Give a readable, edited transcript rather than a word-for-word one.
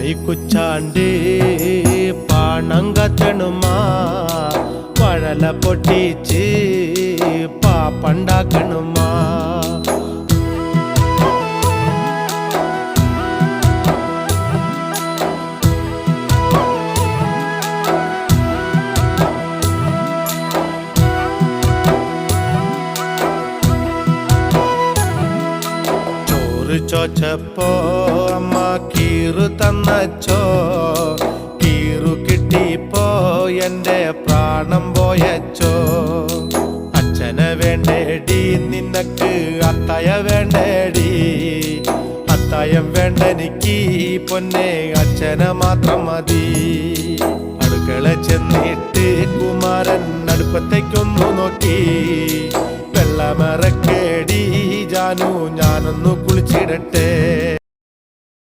പൈക്കുച്ചാണ്ട് പണം കത്തണുമാ വഴല പൊട്ടിച്ച് പാപ്പണ്ടാക്കണുമാ ചോച്ചപ്പോ അമ്മ കീറു തന്നച്ചോ കീറു കിട്ടിപ്പോ എൻ്റെ പ്രാണം പോയച്ചോ അച്ഛനെ വേണ്ടേടി നിനക്ക് അത്തായ വേണ്ടേടി അത്തായം വേണ്ടെനിക്ക് പൊന്നെ അച്ഛനെ മാത്രം മതി അടുക്കള ചെന്നിട്ട് കുമാരൻ അടുപ്പത്തേക്കൊന്നു നോക്കി വെള്ളമറക്കേടി ജാനു ഞാനൊന്നു കുളിച്ചിടട്ടെ.